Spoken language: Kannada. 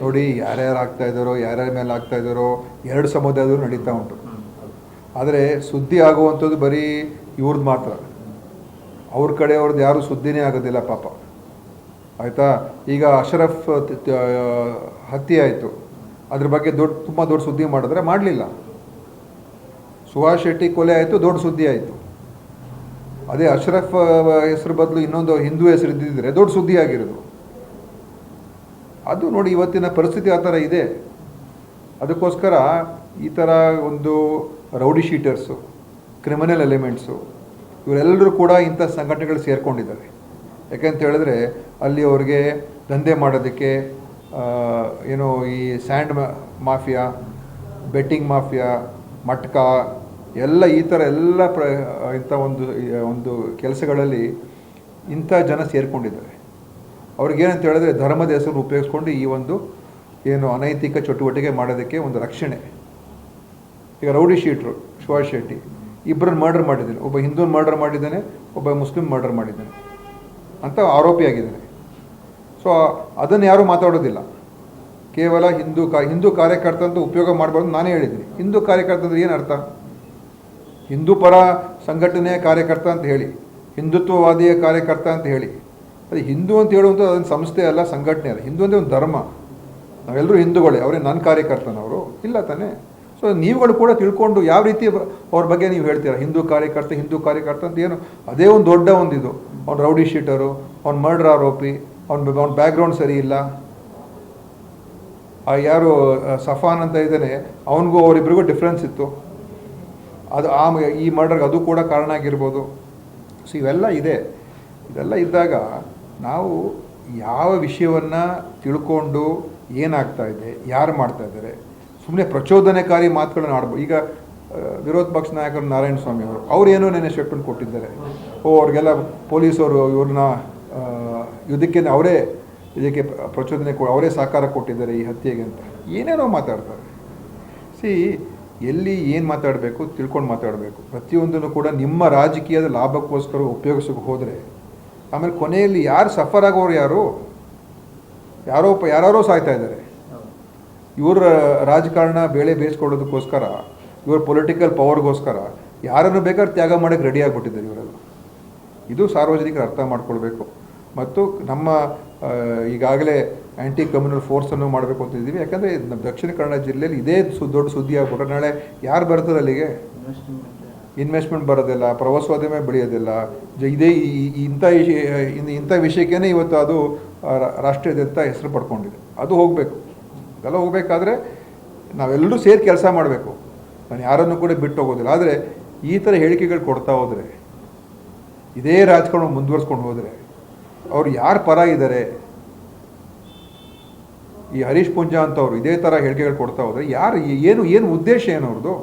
ನೋಡಿ, ಯಾರ್ಯಾರು ಆಗ್ತಾ ಇದ್ದಾರೋ, ಯಾರ್ಯಾರ ಮೇಲೆ ಆಗ್ತಾ ಇದ್ದಾರೋ, ಎರಡು ಸಮುದಾಯದವರು ನಡೀತಾ ಉಂಟು. ಆದರೆ ಸುದ್ದಿ ಆಗುವಂಥದ್ದು ಬರೀ ಇವ್ರದ್ದು ಮಾತ್ರ. ಅವ್ರ ಕಡೆಯವ್ರದ್ದು ಯಾರೂ ಸುದ್ದಿನೇ ಆಗೋದಿಲ್ಲ ಪಾಪ. ಆಯಿತಾ? ಈಗ ಅಶ್ರಫ್ ಹತ್ಯೆ ಆಯಿತು, ಅದ್ರ ಬಗ್ಗೆ ತುಂಬ ದೊಡ್ಡ ಸುದ್ದಿ ಮಾಡಿದ್ರೆ ಮಾಡಲಿಲ್ಲ. ಸುಹಾಸ್ ಶೆಟ್ಟಿ ಕೊಲೆ ಆಯಿತು, ದೊಡ್ಡ ಸುದ್ದಿ ಆಯಿತು. ಅದೇ ಅಶ್ರಫ್ ಹೆಸರು ಬದಲು ಇನ್ನೊಂದು ಹಿಂದೂ ಹೆಸರು ಇದ್ದಿದ್ದರೆ ದೊಡ್ಡ ಸುದ್ದಿ ಆಗಿರೋದು. ಅದು ನೋಡಿ, ಇವತ್ತಿನ ಪರಿಸ್ಥಿತಿ ಆ ಥರ ಇದೆ. ಅದಕ್ಕೋಸ್ಕರ ಈ ಥರ ಒಂದು ರೌಡಿ ಶೀಟರ್ಸು, ಕ್ರಿಮಿನಲ್ ಎಲಿಮೆಂಟ್ಸು, ಇವರೆಲ್ಲರೂ ಕೂಡ ಇಂಥ ಸಂಘಟನೆಗಳು ಸೇರಿಕೊಂಡಿದ್ದಾರೆ. ಯಾಕೆಂತ ಹೇಳಿದ್ರೆ ಅಲ್ಲಿ ಅವ್ರಿಗೆ ದಂಧೆ ಮಾಡೋದಕ್ಕೆ ಏನೋ ಈ ಸ್ಯಾಂಡ್ ಮಾಫಿಯಾ, ಬೆಟ್ಟಿಂಗ್ ಮಾಫಿಯಾ, ಮಟ್ಕ ಎಲ್ಲ ಈ ಥರ ಎಲ್ಲ ಇಂಥ ಒಂದು ಕೆಲಸಗಳಲ್ಲಿ ಇಂಥ ಜನ ಸೇರಿಕೊಂಡಿದ್ದಾರೆ. ಅವ್ರಿಗೇನಂತ ಹೇಳಿದ್ರೆ ಧರ್ಮದ ಹೆಸರು ಉಪಯೋಗಿಸ್ಕೊಂಡು ಈ ಒಂದು ಏನು ಅನೈತಿಕ ಚಟುವಟಿಕೆ ಮಾಡೋದಕ್ಕೆ ಒಂದು ರಕ್ಷಣೆ. ಈಗ ರೌಡಿ ಶೀಟ್ರು ಸುಹಾಸ್ ಶೆಟ್ಟಿ ಇಬ್ಬರನ್ನು ಮರ್ಡರ್ ಮಾಡಿದ್ದಾನೆ. ಒಬ್ಬ ಹಿಂದೂನ ಮರ್ಡರ್ ಮಾಡಿದ್ದಾನೆ, ಒಬ್ಬ ಮುಸ್ಲಿಮ್ ಮರ್ಡರ್ ಮಾಡಿದ್ದಾನೆ ಅಂತ ಆರೋಪಿಯಾಗಿದ್ದಾನೆ. ಸೊ ಅದನ್ನು ಯಾರೂ ಮಾತಾಡೋದಿಲ್ಲ. ಕೇವಲ ಹಿಂದೂ ಕಾರ್ಯಕರ್ತ ಅಂತ ಉಪಯೋಗ ಮಾಡಬಾರ್ದು ನಾನೇ ಹೇಳಿದ್ದೀನಿ. ಹಿಂದೂ ಕಾರ್ಯಕರ್ತ ಅಂದರೆ ಏನು ಅರ್ಥ? ಹಿಂದೂ ಪರ ಸಂಘಟನೆಯ ಕಾರ್ಯಕರ್ತ ಅಂತ ಹೇಳಿ, ಹಿಂದುತ್ವವಾದಿಯ ಕಾರ್ಯಕರ್ತ ಅಂತ ಹೇಳಿ. ಅದು ಹಿಂದೂ ಅಂತ ಹೇಳುವಂಥ ಅದೊಂದು ಸಂಸ್ಥೆ ಅಲ್ಲ, ಸಂಘಟನೆ ಅಲ್ಲ. ಹಿಂದೂ ಅಂದರೆ ಒಂದು ಧರ್ಮ. ನಾವೆಲ್ಲರೂ ಹಿಂದೂಗಳೇ. ಅವರೇ ನನ್ನ ಕಾರ್ಯಕರ್ತನವರು ಇಲ್ಲ ತಾನೇ? ಸೊ ನೀವುಗಳು ಕೂಡ ತಿಳ್ಕೊಂಡು ಯಾವ ರೀತಿ ಅವ್ರ ಬಗ್ಗೆ ನೀವು ಹೇಳ್ತೀರಾ, ಹಿಂದೂ ಕಾರ್ಯಕರ್ತ ಅಂತ ಏನು? ಅದೇ ಒಂದು ದೊಡ್ಡ ಒಂದಿದು. ಅವ್ನು ರೌಡಿ ಶೀಟರು, ಅವ್ನು ಮರ್ಡರ್ ಆರೋಪಿ, ಅವ್ನ ಬ್ಯಾಕ್ಗ್ರೌಂಡ್ ಸರಿ ಇಲ್ಲ. ಯಾರು ಸಫಾನ್ ಅಂತ ಇದ್ದಾನೆ, ಅವನಿಗೂ ಅವರಿಬ್ಬರಿಗೂ ಡಿಫ್ರೆನ್ಸ್ ಇತ್ತು. ಅದು ಈ ಮರ್ಡರ್ಗೆ ಅದು ಕೂಡ ಕಾರಣ ಆಗಿರ್ಬೋದು. ಸೊ ಇವೆಲ್ಲ ಇದೆ. ಇದೆಲ್ಲ ಇದ್ದಾಗ ನಾವು ಯಾವ ವಿಷಯವನ್ನು ತಿಳ್ಕೊಂಡು ಏನಾಗ್ತಾ ಇದೆ, ಯಾರು ಮಾಡ್ತಾ ಇದ್ದಾರೆ, ಸುಮ್ಮನೆ ಪ್ರಚೋದನೆಕಾರಿ ಮಾತುಗಳನ್ನು ಆಡ್ಬೋದು. ಈಗ ವಿರೋಧ ಪಕ್ಷ ನಾಯಕರು ನಾರಾಯಣ ಸ್ವಾಮಿ ಅವರು ಏನೋ ನೆನೆ ಸ್ಟೇಟ್ಮೆಂಟ್ ಕೊಟ್ಟಿದ್ದಾರೆ. ಅವ್ರಿಗೆಲ್ಲ ಪೊಲೀಸವರು ಇವ್ರನ್ನ ಯುದ್ಧಕ್ಕೆ ಇದಕ್ಕೆ ಪ್ರಚೋದನೆ ಅವರೇ ಸಹಕಾರ ಕೊಟ್ಟಿದ್ದಾರೆ ಈ ಹತ್ಯೆಗೆ ಅಂತ ಏನೇನೋ ಮಾತಾಡ್ತಾರೆ. ಎಲ್ಲಿ ಏನು ಮಾತಾಡಬೇಕು ತಿಳ್ಕೊಂಡು ಮಾತಾಡಬೇಕು. ಪ್ರತಿಯೊಂದನ್ನು ಕೂಡ ನಿಮ್ಮ ರಾಜಕೀಯದ ಲಾಭಕ್ಕೋಸ್ಕರ ಉಪಯೋಗಿಸೋಕೆ ಹೋದರೆ ಆಮೇಲೆ ಕೊನೆಯಲ್ಲಿ ಯಾರು ಸಫರ್ ಆಗೋರು ಯಾರೋ ಸಾಯ್ತಾ ಇದ್ದಾರೆ. ಇವರ ರಾಜಕಾರಣ ಬೇಳೆ ಬೇಯಿಸ್ಕೊಳ್ಳೋದಕ್ಕೋಸ್ಕರ, ಇವ್ರ ಪೊಲಿಟಿಕಲ್ ಪವರ್ಗೋಸ್ಕರ ಯಾರನ್ನು ಬೇಕಾದ್ರೆ ತ್ಯಾಗ ಮಾಡೋಕ್ಕೆ ರೆಡಿ ಆಗಿಬಿಟ್ಟಿದ್ದಾರೆ ಇವರೆಲ್ಲ. ಇದು ಸಾರ್ವಜನಿಕರು ಅರ್ಥ ಮಾಡ್ಕೊಳ್ಬೇಕು. ಮತ್ತು ನಮ್ಮ ಈಗಾಗಲೇ ಆ್ಯಂಟಿ ಕಮ್ಯುನಲ್ ಫೋರ್ಸನ್ನು ಮಾಡಬೇಕು ಅಂತ ಇದ್ದೀವಿ. ಯಾಕಂದರೆ ನಮ್ಮ ದಕ್ಷಿಣ ಕನ್ನಡ ಜಿಲ್ಲೆಯಲ್ಲಿ ಇದೇ ದೊಡ್ಡ ಸುದ್ದಿ ಆಗ್ಬಿಟ್ರೆ ನಾಳೆ ಯಾರು ಬರ್ತಾರೆ ಅಲ್ಲಿಗೆ? ಇನ್ವೆಸ್ಟ್ಮೆಂಟ್ ಬರೋದಿಲ್ಲ, ಪ್ರವಾಸೋದ್ಯಮ ಬೆಳೆಯೋದಿಲ್ಲ. ಇದೇ ಇಂಥ ವಿಷಯಕ್ಕೇ ಇವತ್ತು ಅದು ರಾಷ್ಟ್ರೀಯದಂತ ಹೆಸರು ಪಡ್ಕೊಂಡಿದೆ. ಅದು ಹೋಗಬೇಕು. ಅದೆಲ್ಲ ಹೋಗಬೇಕಾದ್ರೆ ನಾವೆಲ್ಲರೂ ಸೇರಿ ಕೆಲಸ ಮಾಡಬೇಕು. ನಾನು ಯಾರನ್ನು ಕೂಡ ಬಿಟ್ಟು ಹೋಗೋದಿಲ್ಲ. ಆದರೆ ಈ ಥರ ಹೇಳಿಕೆಗಳು ಕೊಡ್ತಾ ಹೋದರೆ, ಇದೇ ರಾಜಕಾರಣ ಮುಂದುವರ್ಸ್ಕೊಂಡು ಹೋದರೆ ಅವ್ರು ಯಾರು ಪರ ಇದ್ದಾರೆ? ಈ ಹರೀಶ್ ಪೂಂಜಾ ಅಂತವ್ರು ಇದೇ ಥರ ಹೇಳಿಕೆಗಳು ಕೊಡ್ತಾ ಹೋದರೆ ಯಾರು ಏನು ಉದ್ದೇಶ ಏನು ಅವ್ರದ್ದು?